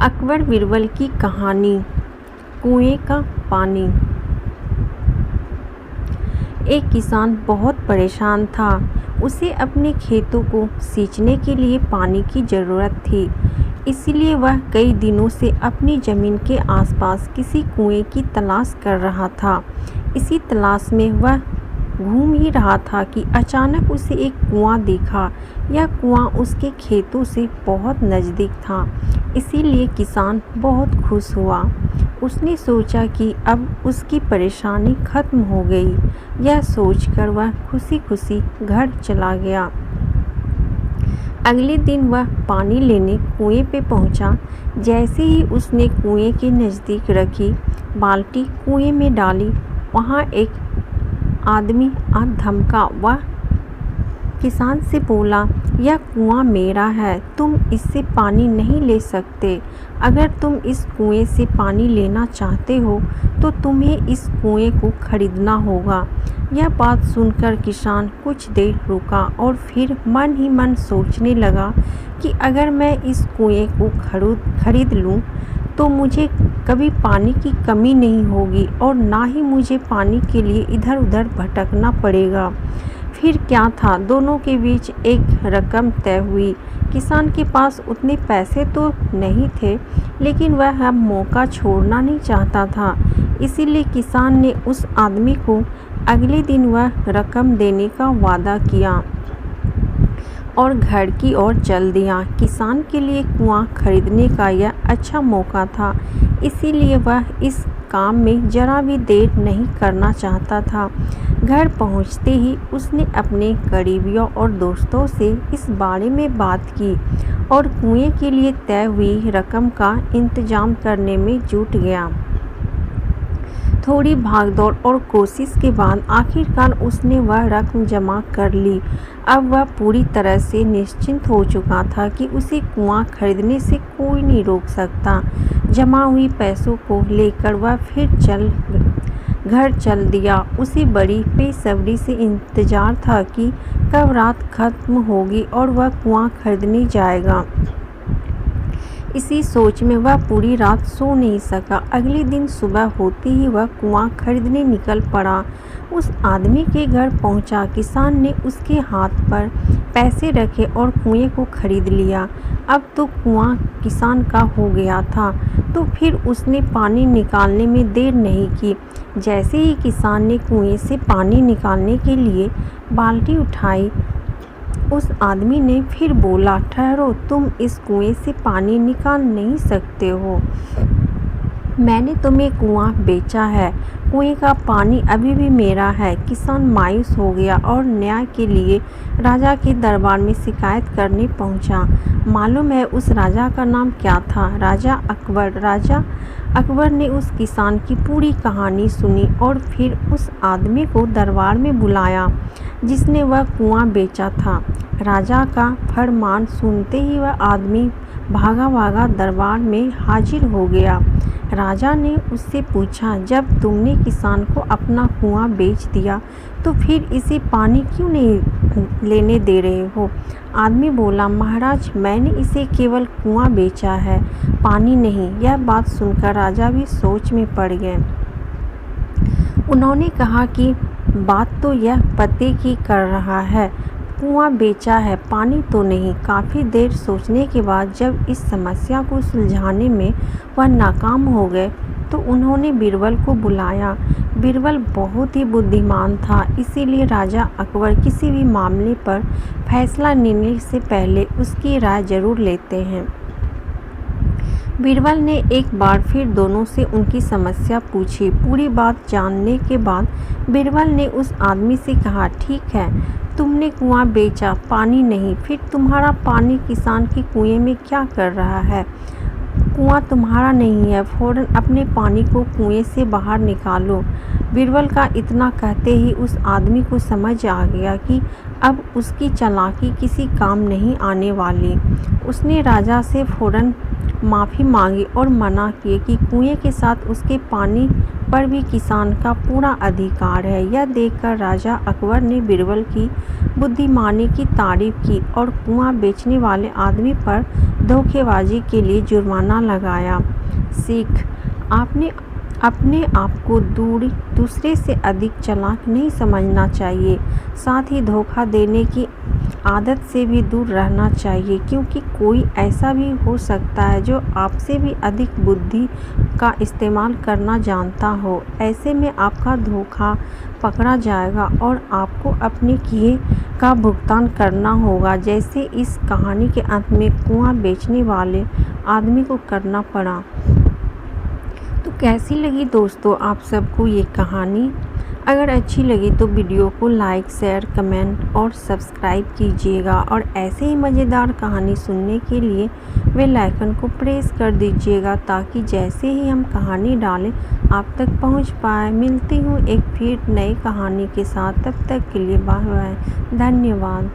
अकबर बीरबल की कहानी। कुएं का पानी। एक किसान बहुत परेशान था। उसे अपने खेतों को सींचने के लिए पानी की ज़रूरत थी। इसलिए वह कई दिनों से अपनी ज़मीन के आसपास किसी कुएं की तलाश कर रहा था। इसी तलाश में वह घूम ही रहा था कि अचानक उसे एक कुआं दिखा। यह कुआं उसके खेतों से बहुत नज़दीक था, इसीलिए किसान बहुत खुश हुआ। उसने सोचा कि अब उसकी परेशानी खत्म हो गई। यह सोचकर वह खुशी खुशी घर चला गया। अगले दिन वह पानी लेने कुएं पे पहुंचा। जैसे ही उसने कुएं के नज़दीक रखी बाल्टी कुएं में डाली, वहां एक आदमी आ धमका। वह किसान से बोला, यह कुआं मेरा है, तुम इससे पानी नहीं ले सकते। अगर तुम इस कुएं से पानी लेना चाहते हो तो तुम्हें इस कुएं को खरीदना होगा। यह बात सुनकर किसान कुछ देर रुका और फिर मन ही मन सोचने लगा कि अगर मैं इस कुएं को खरीद लूं तो मुझे कभी पानी की कमी नहीं होगी और ना ही मुझे पानी के लिए इधर उधर भटकना पड़ेगा। फिर क्या था, दोनों के बीच एक रकम तय हुई। किसान के पास उतने पैसे तो नहीं थे, लेकिन वह अब मौका छोड़ना नहीं चाहता था। इसीलिए किसान ने उस आदमी को अगले दिन वह रकम देने का वादा किया और घर की ओर चल दिया। किसान के लिए कुआं खरीदने का यह अच्छा मौका था, इसीलिए वह इस काम में जरा भी देर नहीं करना चाहता था। घर पहुंचते ही उसने अपने करीबियों और दोस्तों से इस बारे में बात की और कुएं के लिए तय हुई रकम का इंतजाम करने में जुट गया। थोड़ी भागदौड़ और कोशिश के बाद आखिरकार उसने वह रकम जमा कर ली। अब वह पूरी तरह से निश्चिंत हो चुका था कि उसे कुआं खरीदने से कोई नहीं रोक सकता। जमा हुई पैसों को लेकर वह फिर घर चल दिया। उसे बड़ी बेसब्री से इंतजार था कि कब रात खत्म होगी और वह कुआं खरीदने जाएगा। इसी सोच में वह पूरी रात सो नहीं सका। अगले दिन सुबह होते ही वह कुआं खरीदने निकल पड़ा। उस आदमी के घर पहुंचा। किसान ने उसके हाथ पर पैसे रखे और कुएं को खरीद लिया। अब तो कुआं किसान का हो गया था, तो फिर उसने पानी निकालने में देर नहीं की। जैसे ही किसान ने कुएं से पानी निकालने के लिए बाल्टी उठाई, उस आदमी ने फिर बोला, ठहरो, तुम इस कुएं से पानी निकाल नहीं सकते हो। मैंने तुम्हें कुआं बेचा है, कुएं का पानी अभी भी मेरा है। किसान मायूस हो गया और न्याय के लिए राजा के दरबार में शिकायत करने पहुंचा। मालूम है उस राजा का नाम क्या था? राजा अकबर। राजा अकबर ने उस किसान की पूरी कहानी सुनी और फिर उस आदमी को दरबार में बुलाया जिसने वह कुआं बेचा था। राजा का फरमान सुनते ही वह आदमी भागा भागा दरबार में हाजिर हो गया। राजा ने उससे पूछा, जब तुमने किसान को अपना कुआं बेच दिया तो फिर इसे पानी क्यों नहीं लेने दे रहे हो? आदमी बोला, महाराज, मैंने इसे केवल कुआं बेचा है, पानी नहीं। यह बात सुनकर राजा भी सोच में पड़ गए। उन्होंने कहा कि बात तो यह पते की कर रहा है, कुआं बेचा है, पानी तो नहीं। काफ़ी देर सोचने के बाद जब इस समस्या को सुलझाने में वह नाकाम हो गए तो उन्होंने बीरबल को बुलाया। बीरबल बहुत ही बुद्धिमान था, इसीलिए राजा अकबर किसी भी मामले पर फैसला लेने से पहले उसकी राय जरूर लेते हैं। बीरबल ने एक बार फिर दोनों से उनकी समस्या पूछी। पूरी बात जानने के बाद बीरबल ने उस आदमी से कहा, ठीक है, तुमने कुआं बेचा, पानी नहीं, फिर तुम्हारा पानी किसान के कुएं में क्या कर रहा है? कुआं तुम्हारा नहीं है, फौरन अपने पानी को कुएं से बाहर निकालो। बीरबल का इतना कहते ही उस आदमी को समझ आ गया कि अब उसकी चालाकी किसी काम नहीं आने वाली। उसने राजा से फौरन माफ़ी मांगी और मना किए कि कुएं के साथ उसके पानी पर भी किसान का पूरा अधिकार है। यह देखकर राजा अकबर ने बीरबल की बुद्धिमानी की तारीफ की और कुआं बेचने वाले आदमी पर धोखेबाजी के लिए जुर्माना लगाया। सीख: आपने अपने आप को दूसरे से अधिक चालाक नहीं समझना चाहिए। साथ ही धोखा देने की आदत से भी दूर रहना चाहिए, क्योंकि कोई ऐसा भी हो सकता है जो आपसे भी अधिक बुद्धि का इस्तेमाल करना जानता हो। ऐसे में आपका धोखा पकड़ा जाएगा और आपको अपने किए का भुगतान करना होगा, जैसे इस कहानी के अंत में कुआं बेचने वाले आदमी को करना पड़ा। तो कैसी लगी दोस्तों आप सबको ये कहानी? अगर अच्छी लगी तो वीडियो को लाइक, शेयर, कमेंट और सब्सक्राइब कीजिएगा और ऐसे ही मज़ेदार कहानी सुनने के लिए बेल आइकन को प्रेस कर दीजिएगा, ताकि जैसे ही हम कहानी डालें आप तक पहुंच पाए। मिलती हूँ एक फिर नई कहानी के साथ, तब तक के लिए बाय बाय, धन्यवाद।